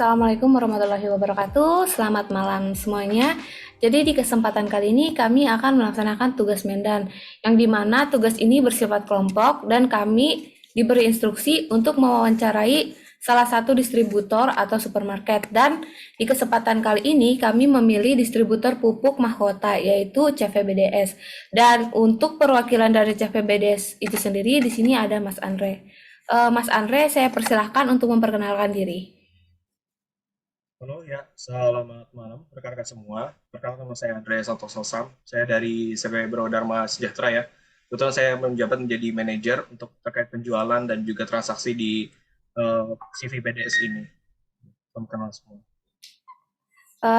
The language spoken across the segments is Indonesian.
Assalamualaikum warahmatullahi wabarakatuh. Selamat malam semuanya. Jadi di kesempatan kali ini kami akan melaksanakan tugas Mendan, yang dimana tugas ini bersifat kelompok dan kami diberi instruksi untuk mewawancarai salah satu distributor atau supermarket. Dan di kesempatan kali ini kami memilih distributor pupuk mahkota yaitu CVBDS. Dan untuk perwakilan dari CVBDS itu sendiri di sini ada Mas Andre. Mas Andre, saya persilahkan untuk memperkenalkan diri. Halo ya, selamat malam rekan-rekan semua. Perkenalkan nama saya Andre Santoso Sam. Saya dari CP Bro Dharma Sejahtera ya. Kebetulan saya menjabat menjadi manajer untuk terkait penjualan dan juga transaksi di CV BDS ini. Salam kenal semua.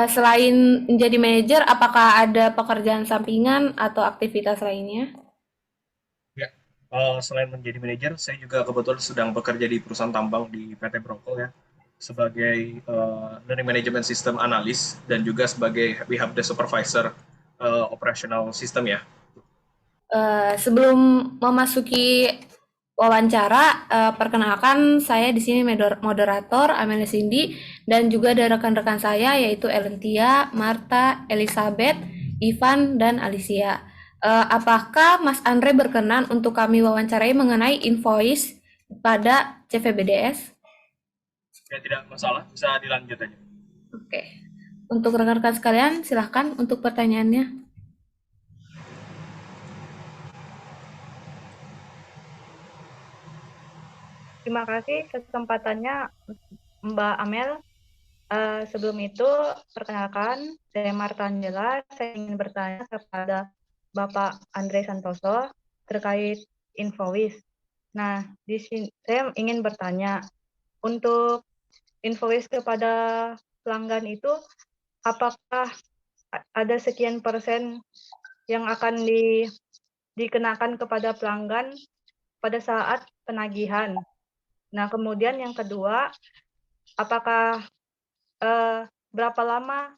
Selain menjadi manajer, apakah ada pekerjaan sampingan atau aktivitas lainnya? Ya, selain menjadi manajer, saya juga kebetulan sedang bekerja di perusahaan tambang di PT Brokol ya, sebagai learning management system analis dan juga sebagai rehab desk supervisor operational system ya. Sebelum memasuki wawancara, perkenalkan saya di sini moderator Amelia Cindy dan juga ada rekan-rekan saya yaitu Elentia, Marta, Elizabeth, Ivan, dan Alicia. Apakah Mas Andre berkenan untuk kami wawancarai mengenai invoice pada CVBDS? Ya, tidak masalah, bisa dilanjut aja. Oke. Untuk rekan-rekan sekalian, silahkan untuk pertanyaannya. Terima kasih kesempatannya Mbak Amel. Sebelum itu, perkenalkan, saya Marta Angela. Saya ingin bertanya kepada Bapak Andre Santoso terkait invoice. Nah, di sini saya ingin bertanya, untuk invoice kepada pelanggan itu, apakah ada sekian persen yang akan dikenakan kepada pelanggan pada saat penagihan? Nah, kemudian yang kedua, apakah berapa lama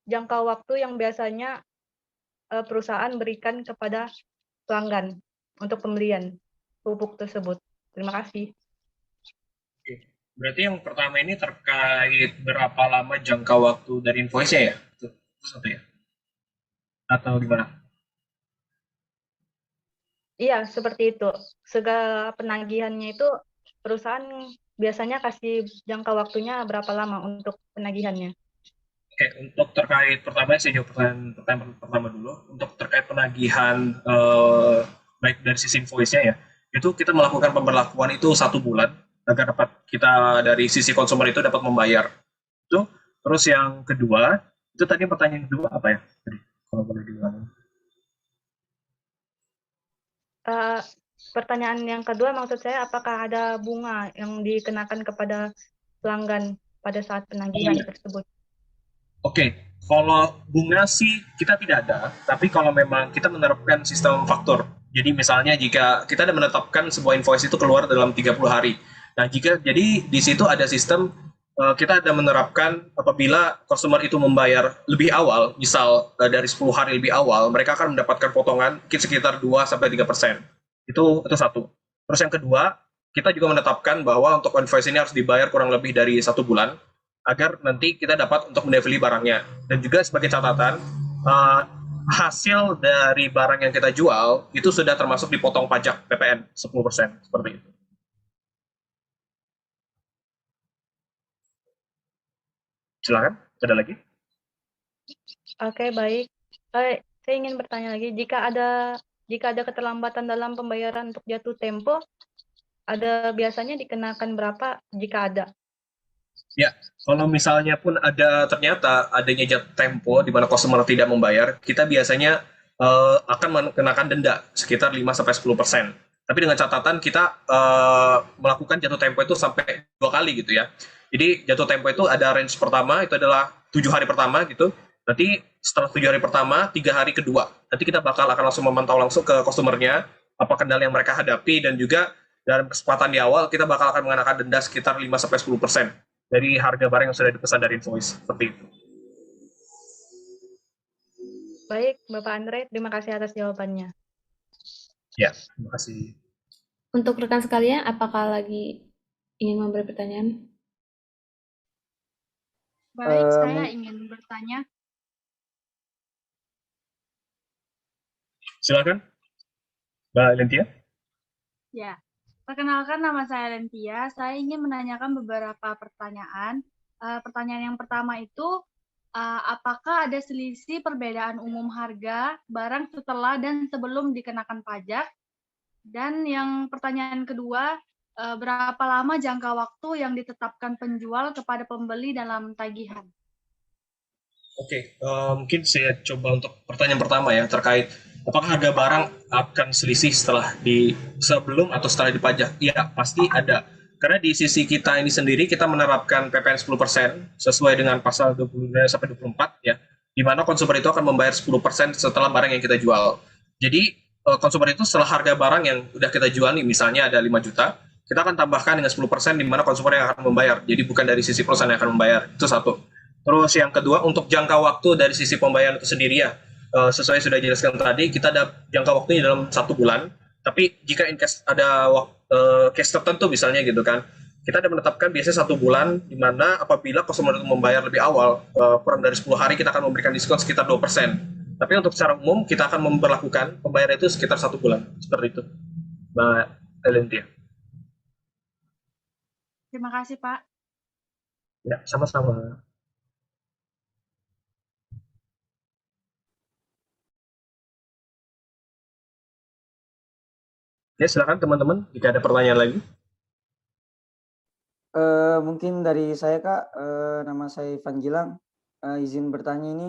jangka waktu yang biasanya perusahaan berikan kepada pelanggan untuk pembelian pupuk tersebut? Terima kasih. Oke. Berarti yang pertama ini terkait berapa lama jangka waktu dari invoice-nya ya? Itu satu ya? Atau gimana? Iya, seperti itu. Segala penagihannya itu perusahaan biasanya kasih jangka waktunya berapa lama untuk penagihannya? Oke, untuk terkait pertama saya jawab pertanyaan pertama dulu. Untuk terkait penagihan baik dari sisi invoice-nya ya, itu kita melakukan pemberlakuan itu 1 bulan agar dapat kita dari sisi konsumer itu dapat membayar. Itu terus yang kedua, itu tadi pertanyaan kedua apa ya? Tadi, kalau boleh diulang. Uh, Pertanyaan yang kedua maksud saya, apakah ada bunga yang dikenakan kepada pelanggan pada saat Oh penagihan iya. tersebut? Oke, kalau bunga sih kita tidak ada, tapi kalau memang kita menerapkan sistem faktur. Jadi misalnya jika kita ada menetapkan sebuah invoice itu keluar dalam 30 hari. Nah, jika jadi di situ ada sistem kita ada menerapkan apabila customer itu membayar lebih awal, misal dari 10 hari lebih awal, mereka akan mendapatkan potongan sekitar 2-3%. Itu satu. Terus yang kedua, kita juga menetapkan bahwa untuk invoice ini harus dibayar kurang lebih dari 1 bulan agar nanti kita dapat untuk mendelivery barangnya. Dan juga sebagai catatan, uh, hasil dari barang yang kita jual itu sudah termasuk dipotong pajak PPN 10% seperti itu. Silakan, ada lagi? Oke, baik. Saya ingin bertanya lagi, jika ada keterlambatan dalam pembayaran untuk jatuh tempo, ada biasanya dikenakan berapa jika ada? Ya, kalau misalnya pun ada ternyata adanya jatuh tempo di mana customer tidak membayar, kita biasanya akan mengenakan denda sekitar 5-10%. Tapi dengan catatan kita melakukan jatuh tempo itu sampai 2 kali gitu ya. Jadi jatuh tempo itu ada range pertama itu adalah 7 hari pertama gitu. Nanti setelah 7 hari pertama, 3 hari kedua, nanti kita bakal akan langsung memantau langsung ke customernya apa kendala yang mereka hadapi dan juga dalam kesempatan di awal kita bakal akan mengenakan denda sekitar 5-10% dari harga barang yang sudah dipesan dari invoice seperti itu. Baik, Bapak Andre, terima kasih atas jawabannya. Ya, terima kasih. Untuk rekan sekalian, apakah lagi ingin memberi pertanyaan? Baik, Eh, saya mung- ingin bertanya. Silakan, Mbak Lentia. Ya, perkenalkan nama saya Lentia. Saya ingin menanyakan beberapa pertanyaan. Pertanyaan yang pertama itu, apakah ada selisih perbedaan umum harga barang setelah dan sebelum dikenakan pajak? Dan yang pertanyaan kedua, berapa lama jangka waktu yang ditetapkan penjual kepada pembeli dalam tagihan? Oke, mungkin saya coba untuk pertanyaan pertama ya, terkait apakah harga barang akan selisih sebelum atau setelah dipajak? Iya, pasti ada. Karena di sisi kita ini sendiri kita menerapkan PPN 10% sesuai dengan pasal 22 sampai 24 ya, di mana konsumer itu akan membayar 10% setelah barang yang kita jual. Jadi konsumer itu setelah harga barang yang udah kita jual nih, misalnya ada 5 juta, kita akan tambahkan dengan 10% di mana konsumer yang akan membayar. Jadi bukan dari sisi perusahaan yang akan membayar. Itu satu. Terus yang kedua, untuk jangka waktu dari sisi pembayaran itu sendiri ya, sesuai sudah dijelaskan tadi, kita ada jangka waktunya dalam 1 bulan. Tapi jika in case ada case tertentu misalnya gitu kan, kita ada menetapkan biasanya 1 bulan, di mana apabila customer itu membayar lebih awal, kurang dari 10 hari, kita akan memberikan diskon sekitar 2%. Tapi untuk secara umum, kita akan memperlakukan pembayaran itu sekitar 1 bulan. Seperti itu, Mbak Elentia. Terima kasih, Pak. Ya, sama-sama. Ya, silakan teman-teman, jika ada pertanyaan lagi. Mungkin dari saya Kak, nama saya Ivan Gilang, izin bertanya ini,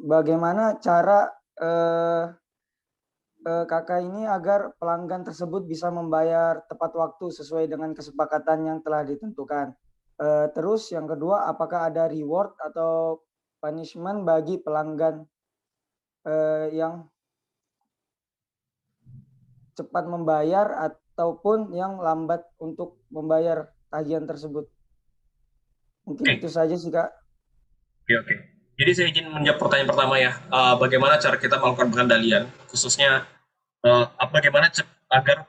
bagaimana cara Kakak ini agar pelanggan tersebut bisa membayar tepat waktu sesuai dengan kesepakatan yang telah ditentukan? Terus yang kedua, apakah ada reward atau punishment bagi pelanggan yang cepat membayar ataupun yang lambat untuk membayar tagihan tersebut? Mungkin Oke. itu saja sih Kak. Oke. Jadi saya izin menjawab pertanyaan pertama ya. Bagaimana cara kita melakukan pengendalian, khususnya bagaimana agar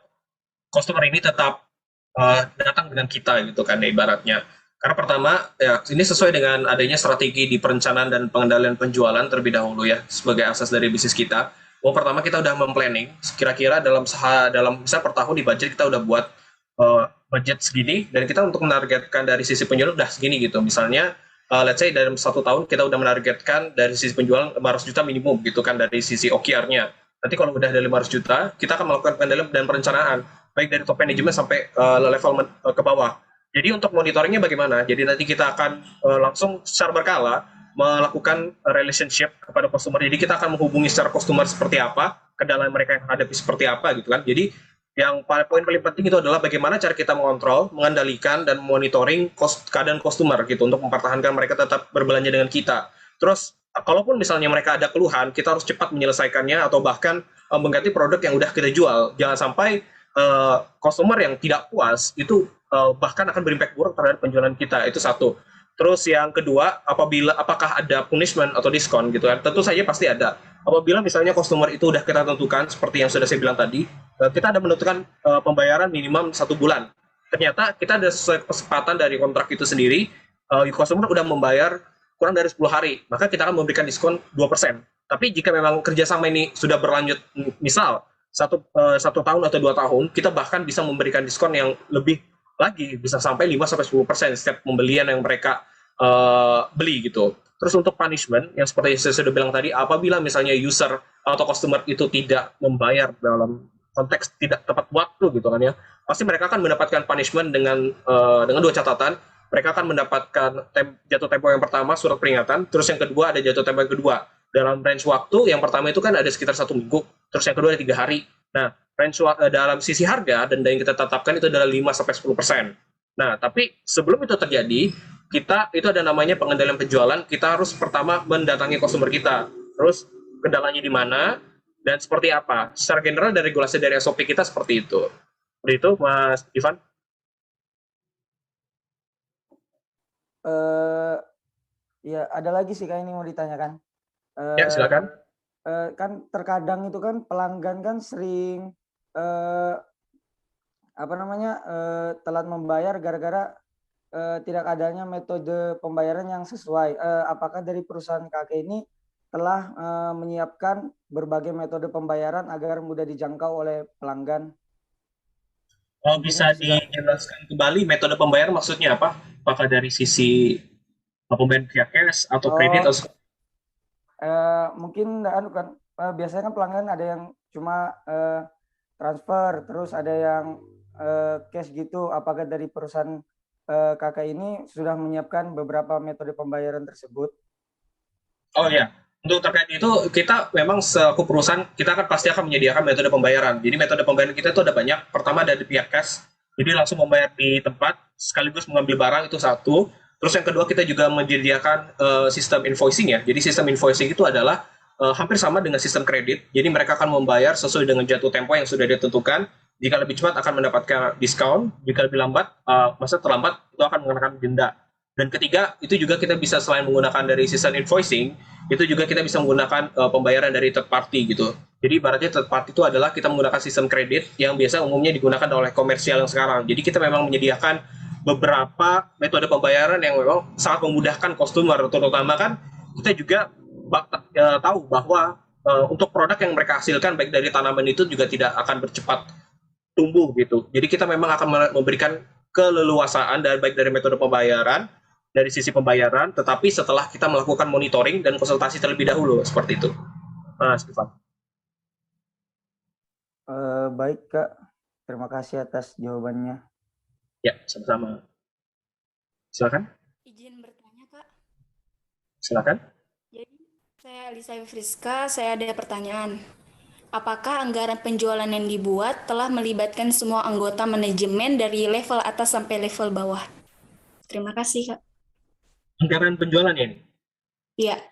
customer ini tetap datang dengan kita gitu kan ibaratnya. Karena pertama ya ini sesuai dengan adanya strategi di perencanaan dan pengendalian penjualan terlebih dahulu ya sebagai asas dari bisnis kita. Pertama kita udah memplanning kira-kira dalam misal per tahun di budget kita udah buat budget segini dan kita untuk menargetkan dari sisi penjualan udah segini gitu. Misalnya let's say dalam 1 tahun kita udah menargetkan dari sisi penjualan 500 juta minimum gitu kan dari sisi OKR-nya. Nanti kalau udah dari 500 juta, kita akan melakukan pengendalian dan perencanaan baik dari top manajemen sampai level ke bawah. Jadi untuk monitoringnya bagaimana? Jadi nanti kita akan langsung secara berkala melakukan relationship kepada customer. Jadi kita akan menghubungi secara customer seperti apa, kendala mereka yang hadapi seperti apa gitu kan. Jadi yang poin paling penting itu adalah bagaimana cara kita mengontrol, mengendalikan dan monitoring keadaan customer gitu untuk mempertahankan mereka tetap berbelanja dengan kita. Terus kalaupun misalnya mereka ada keluhan, kita harus cepat menyelesaikannya atau bahkan mengganti produk yang udah kita jual. Jangan sampai customer yang tidak puas itu bahkan akan berimpact buruk terhadap penjualan kita. Itu satu. Terus yang kedua, apakah ada punishment atau diskon gitu kan? Tentu saja pasti ada. Apabila misalnya customer itu udah kita tentukan seperti yang sudah saya bilang tadi, kita ada menentukan pembayaran minimum 1 bulan. Ternyata kita ada sesuai kesepakatan dari kontrak itu sendiri, customer udah membayar kurang dari 10 hari, maka kita akan memberikan diskon 2%. Tapi jika memang kerjasama ini sudah berlanjut, misal satu tahun atau 2 tahun, kita bahkan bisa memberikan diskon yang lebih lagi, bisa sampai 5-10% setiap pembelian yang mereka beli gitu. Terus untuk punishment, yang seperti saya sudah bilang tadi, apabila misalnya user atau customer itu tidak membayar dalam konteks tidak tepat waktu gitu kan ya, pasti mereka akan mendapatkan punishment dengan 2 catatan. Mereka akan mendapatkan jatuh tempo yang pertama, surat peringatan, terus yang kedua ada jatuh tempo yang kedua. Dalam range waktu, yang pertama itu kan ada sekitar 1 minggu, terus yang kedua ada 3 hari. Nah, range dalam sisi harga, denda yang kita tetapkan itu adalah 5-10%. Nah, tapi sebelum itu terjadi, kita itu ada namanya pengendalian penjualan, kita harus pertama mendatangi customer kita. Terus kendalanya di mana, dan seperti apa. Secara general dari regulasi dari SOP kita seperti itu. Seperti itu, Mas Ivan. Ya ada lagi sih Kak ini mau ditanyakan. Ya, silakan. Kan terkadang itu kan pelanggan kan sering telat membayar gara-gara tidak adanya metode pembayaran yang sesuai. Apakah dari perusahaan kakek ini telah menyiapkan berbagai metode pembayaran agar mudah dijangkau oleh pelanggan? Oh, Mungkin bisa itu sudah. dijelaskan kembali metode pembayaran maksudnya apa? Apakah dari sisi pembayaran via cash atau kredit Oh, atau mungkin anu kan biasanya kan pelanggan ada yang cuma transfer, terus ada yang cash gitu. Apakah dari perusahaan kakak ini sudah menyiapkan beberapa metode pembayaran tersebut? Oh ya, untuk terkait itu kita memang selaku perusahaan kita kan pasti akan menyediakan metode pembayaran. Jadi metode pembayaran kita itu ada banyak. Pertama ada di pihak cash, jadi langsung membayar di tempat sekaligus mengambil barang itu satu. Terus yang kedua kita juga menyediakan sistem invoicing ya. Jadi sistem invoicing itu adalah hampir sama dengan sistem kredit. Jadi mereka akan membayar sesuai dengan jatuh tempo yang sudah ditentukan. Jika lebih cepat akan mendapatkan diskon, jika lebih lambat, masa terlambat itu akan mengenakan denda. Dan ketiga, itu juga kita bisa selain menggunakan dari sistem invoicing, itu juga kita bisa menggunakan pembayaran dari third party gitu. Jadi ibaratnya third party itu adalah kita menggunakan sistem kredit yang biasa umumnya digunakan oleh komersial yang sekarang. Jadi kita memang menyediakan beberapa metode pembayaran yang memang sangat memudahkan customer, terutama kan kita juga tahu bahwa untuk produk yang mereka hasilkan baik dari tanaman itu juga tidak akan bercepat tumbuh gitu. Jadi kita memang akan memberikan keleluasaan dari baik dari metode pembayaran dari sisi pembayaran, tetapi setelah kita melakukan monitoring dan konsultasi terlebih dahulu seperti itu. Stefan. Baik Kak, terima kasih atas jawabannya. Ya, sama-sama. Silakan. Izin bertanya, Kak. Silakan. Jadi, saya Lisa Friska, saya ada pertanyaan. Apakah anggaran penjualan yang dibuat telah melibatkan semua anggota manajemen dari level atas sampai level bawah? Terima kasih, Kak. Anggaran penjualannya ini. Iya.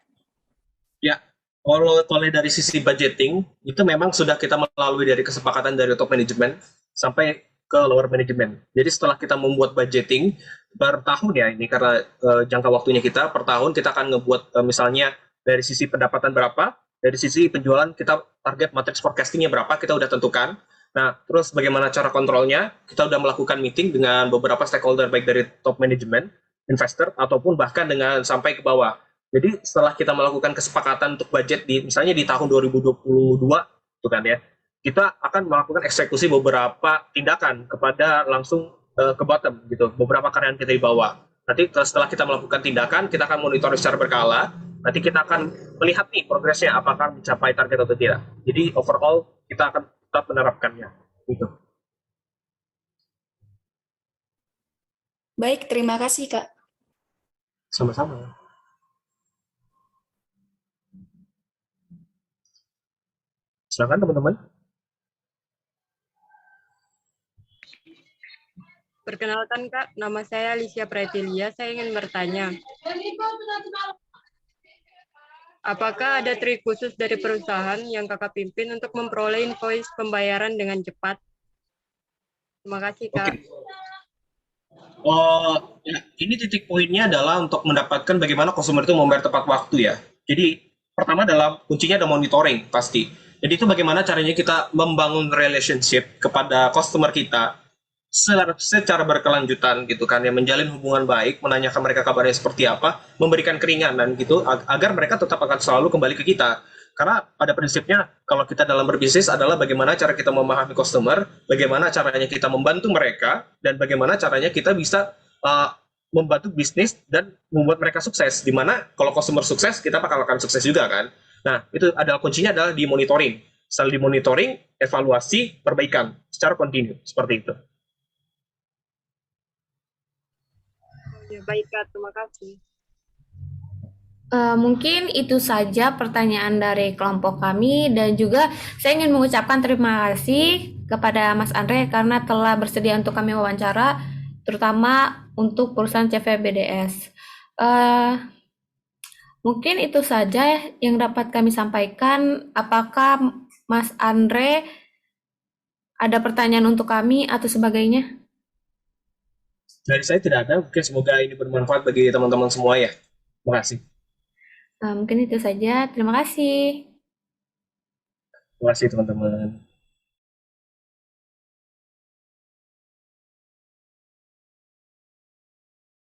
Ya, kalau dari sisi budgeting, itu memang sudah kita melalui dari kesepakatan dari top manajemen sampai ke lower manajemen. Jadi setelah kita membuat budgeting per tahun ya ini karena jangka waktunya kita per tahun kita akan ngebuat misalnya dari sisi pendapatan berapa, dari sisi penjualan kita target matrix forecastingnya berapa kita udah tentukan. Nah, terus bagaimana cara kontrolnya? Kita udah melakukan meeting dengan beberapa stakeholder baik dari top manajemen, investor ataupun bahkan dengan sampai ke bawah. Jadi setelah kita melakukan kesepakatan untuk budget di misalnya di tahun 2022 itu kan ya, kita akan melakukan eksekusi beberapa tindakan kepada langsung ke bottom gitu, beberapa karyawan kita di bawah. Nanti setelah kita melakukan tindakan, kita akan monitor secara berkala. Nanti kita akan melihat nih progresnya apakah mencapai target atau tidak. Jadi overall kita akan tetap menerapkannya gitu. Baik, terima kasih, Kak. Sama-sama. Silakan teman-teman. Perkenalkan Kak, nama saya Alicia Pretilia. Saya ingin bertanya, apakah ada trik khusus dari perusahaan yang Kakak pimpin untuk memperoleh invoice pembayaran dengan cepat? Terima kasih Kak. Oke. Ya, ini titik poinnya adalah untuk mendapatkan bagaimana konsumer itu membayar tepat waktu ya. Jadi pertama adalah kuncinya ada monitoring pasti. Jadi itu bagaimana caranya kita membangun relationship kepada customer kita secara berkelanjutan gitu kan ya, menjalin hubungan baik, menanyakan mereka kabarnya seperti apa, memberikan keringanan gitu agar mereka tetap akan selalu kembali ke kita. Karena pada prinsipnya kalau kita dalam berbisnis adalah bagaimana cara kita memahami customer, bagaimana caranya kita membantu mereka, dan bagaimana caranya kita bisa membantu bisnis dan membuat mereka sukses. Dimana kalau customer sukses, kita bakal akan sukses juga kan. Nah, itu adalah kuncinya adalah di monitoring. Setelah di monitoring, evaluasi, perbaikan secara kontinu seperti itu. Ya, baik Kak, terima kasih. Mungkin itu saja pertanyaan dari kelompok kami dan juga saya ingin mengucapkan terima kasih kepada Mas Andre karena telah bersedia untuk kami wawancara, terutama untuk perusahaan CVBDS. Mungkin itu saja yang dapat kami sampaikan. Apakah Mas Andre ada pertanyaan untuk kami atau sebagainya? Dari saya tidak ada, mungkin semoga ini bermanfaat bagi teman-teman semua ya. Terima kasih. Mungkin itu saja. Terima kasih. Terima kasih teman-teman.